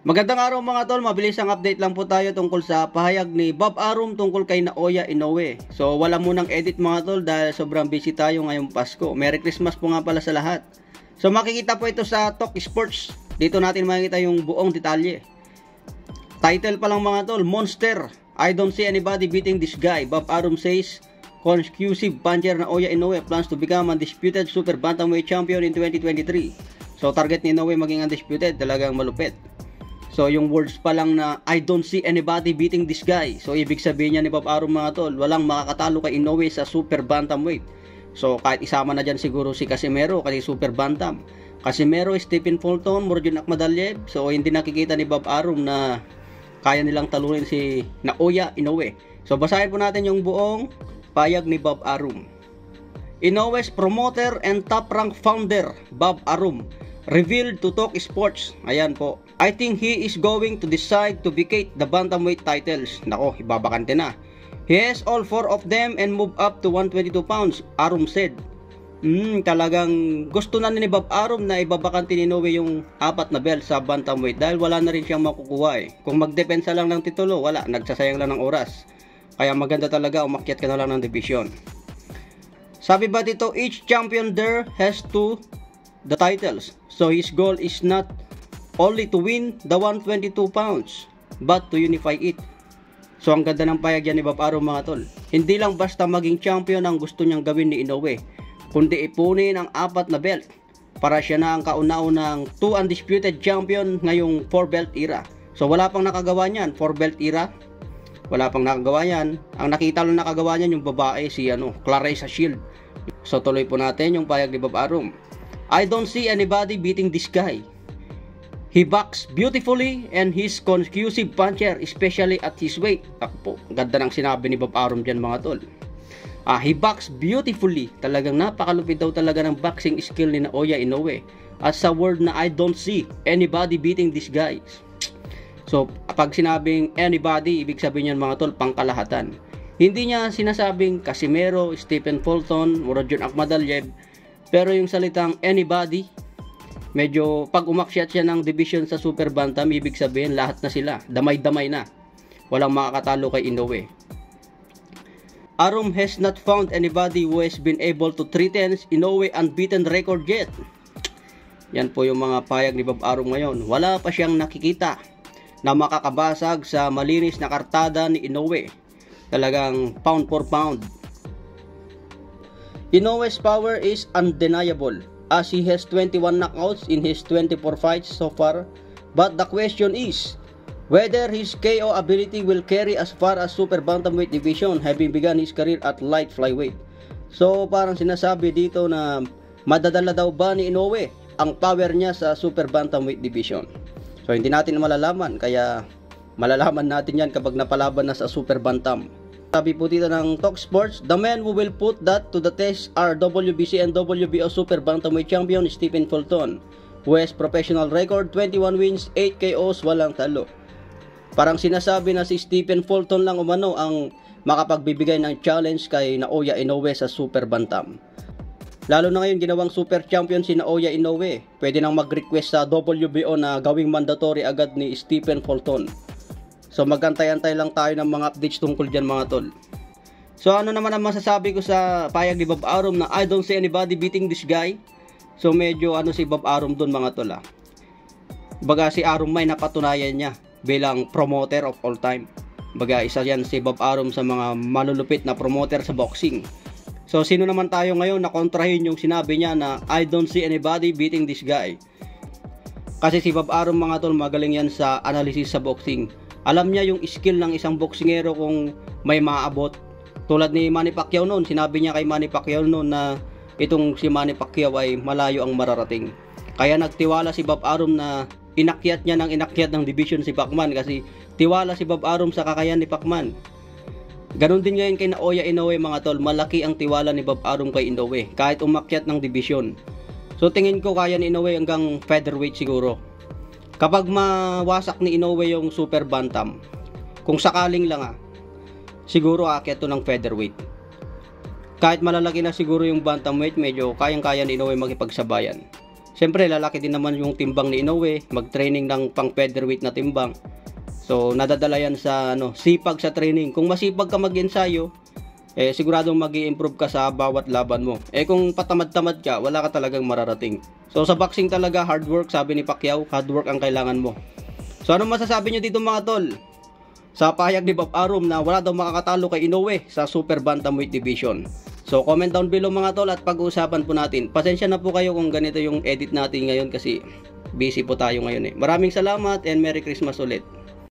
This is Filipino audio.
Magandang araw mga tol, mabilis ang update lang po tayo tungkol sa pahayag ni Bob Arum tungkol kay Naoya Inoue. So wala munang edit mga tol dahil sobrang busy tayo ngayong Pasko. Merry Christmas po nga pala sa lahat. So makikita po ito sa Talk Sports. Dito natin makikita yung buong detalye. Title pa lang mga tol, Monster. I don't see anybody beating this guy. Bob Arum says consecutive puncher Naoya Inoue plans to become undisputed super bantamweight champion in 2023. So target ni Inoue maging undisputed, talagang malupit. So yung words pa lang na I don't see anybody beating this guy. So ibig sabihin niya ni Bob Arum mga tol, walang makakatalo kay Inoue sa super bantamweight. So kahit isama na dyan siguro si Casimero kasi super bantam. Casimero, Stephen Fulton, Morjan Akhmadaliev. So hindi nakikita ni Bob Arum na kaya nilang talunin si Naoya Inoue. So basahin po natin yung buong payag ni Bob Arum. Inoue's promoter and top rank founder Bob Arum revealed to Talk Sports. Ayan po. I think he is going to decide to vacate the bantamweight titles. Nako, ibabakante na. He has all 4 of them and move up to 122 pounds, Arum said. Talagang gusto na ni Bob Arum na ibabakante ni Inoue yung 4 na belt sa bantamweight dahil wala na rin siyang makukuha eh. Kung magdepensa lang ng titulo, wala, nagsasayang lang ng oras. Kaya maganda talaga umakyat ka na lang ng division. Sabi ba dito, each champion there has the titles. So his goal is not only to win the 122 pounds, but to unify it. So ang ganda ng payag yan ni Bob Arum mga tol. Hindi lang basta maging champion ang gusto niyang gawin ni Inoue, kundi ipunin ang 4 na belt para siya na ang kauna-unang 2 undisputed champion ngayong 4 belt era. So wala pang nakagawa niyan, 4 belt era. Wala pang nakagawa yan. Ang nakita lang nakagawa niyan yung babae si Claressa Shield. So tuloy po natin yung payag ni Bob Arum. I don't see anybody beating this guy. He boxes beautifully and he's consecutive puncher, especially at his weight. Ako po, ganda ng sinabi ni Bob Arum dyan mga tol. He boxes beautifully. Talagang napakalupit daw talaga ng boxing skill ni Naoya Inoue. At sa word na I don't see anybody beating this guy. So, pag sinabing anybody, ibig sabihin yan mga tol, pangkalahatan. Hindi niya sinasabing Casimero, Stephen Fulton, Morjan Akhmadaliev. Pero yung salitang anybody, medyo pag umakyat siya ng division sa super bantam, ibig sabihin lahat na sila, damay-damay na. Walang makakatalo kay Inoue. Arum has not found anybody who has been able to threaten Inoue unbeaten record yet. Yan po yung mga payag ni Bob Arum ngayon. Wala pa siyang nakikita na makakabasag sa malinis na kartada ni Inoue. Talagang pound for pound. Inoue's power is undeniable as he has 21 knockouts in his 24 fights so far, but the question is whether his KO ability will carry as far as super bantamweight division, having begun his career at light flyweight. So parang sinasabi dito na madadala daw ba ni Inoue ang power niya sa super bantamweight division. So hindi natin malalaman, kaya malalaman natin yan kapag napalaban na sa super bantam. Sabi po dito ng Talk Sports, the men who will put that to the test are WBC and WBO Super Bantamweight Champion Stephen Fulton, who has professional record 21 wins, 8 KOs, walang talo. Parang sinasabi na si Stephen Fulton lang umano ang makapagbibigay ng challenge kay Naoya Inoue sa Super Bantam. Lalo na ngayon ginawang Super Champion si Naoya Inoue, pwede nang mag-request sa WBO na gawing mandatory agad ni Stephen Fulton. So magantay-antay lang tayo ng mga updates tungkol dyan mga tol. So ano naman ang masasabi ko sa payag ni Bob Arum na I don't see anybody beating this guy. So medyo si Bob Arum dun mga tol Baga si Arum may napatunayan niya bilang promoter of all time. Baga isa yan si Bob Arum sa mga malulupit na promoter sa boxing. So sino naman tayo ngayon na kontrahin yung sinabi niya na I don't see anybody beating this guy. Kasi si Bob Arum mga tol magaling yan sa analysis sa boxing. Alam niya yung skill ng isang boksingero kung may maaabot. Tulad ni Manny Pacquiao noon, sinabi niya kay Manny Pacquiao noon na itong si Manny Pacquiao ay malayo ang mararating. Kaya nagtiwala si Bob Arum na inakyat ng division si Pacman kasi tiwala si Bob Arum sa kakayahan ni Pacman. Ganon din ngayon kay Naoya Inoue mga tol, malaki ang tiwala ni Bob Arum kay Inoue kahit umakyat ng division. So tingin ko kaya ni Inoue hanggang featherweight siguro. Kapag mawasak ni Inoue yung super bantam, kung sakaling lang siguro aakyat to ng featherweight. Kahit malalaki na siguro yung bantamweight, medyo kayang-kaya ni Inoue makipagsabayan. Siyempre, lalaki din naman yung timbang ni Inoue, mag-training ng pang featherweight na timbang. So, nadadala yan sa sipag sa training. Kung masipag ka mag-ensayo, siguradong mag-i-improve ka sa bawat laban mo. Kung patamad-tamad ka, wala ka talagang mararating. So, sa boxing talaga, hard work, sabi ni Pacquiao, hard work ang kailangan mo. So, anong masasabi nyo dito mga tol? Sa pahayag ni Bob Arum na wala daw makakatalo kay Inoue sa Super Bantamweight Division. So, comment down below mga tol at pag-uusapan po natin. Pasensya na po kayo kung ganito yung edit natin ngayon kasi busy po tayo ngayon. Maraming salamat and Merry Christmas ulit.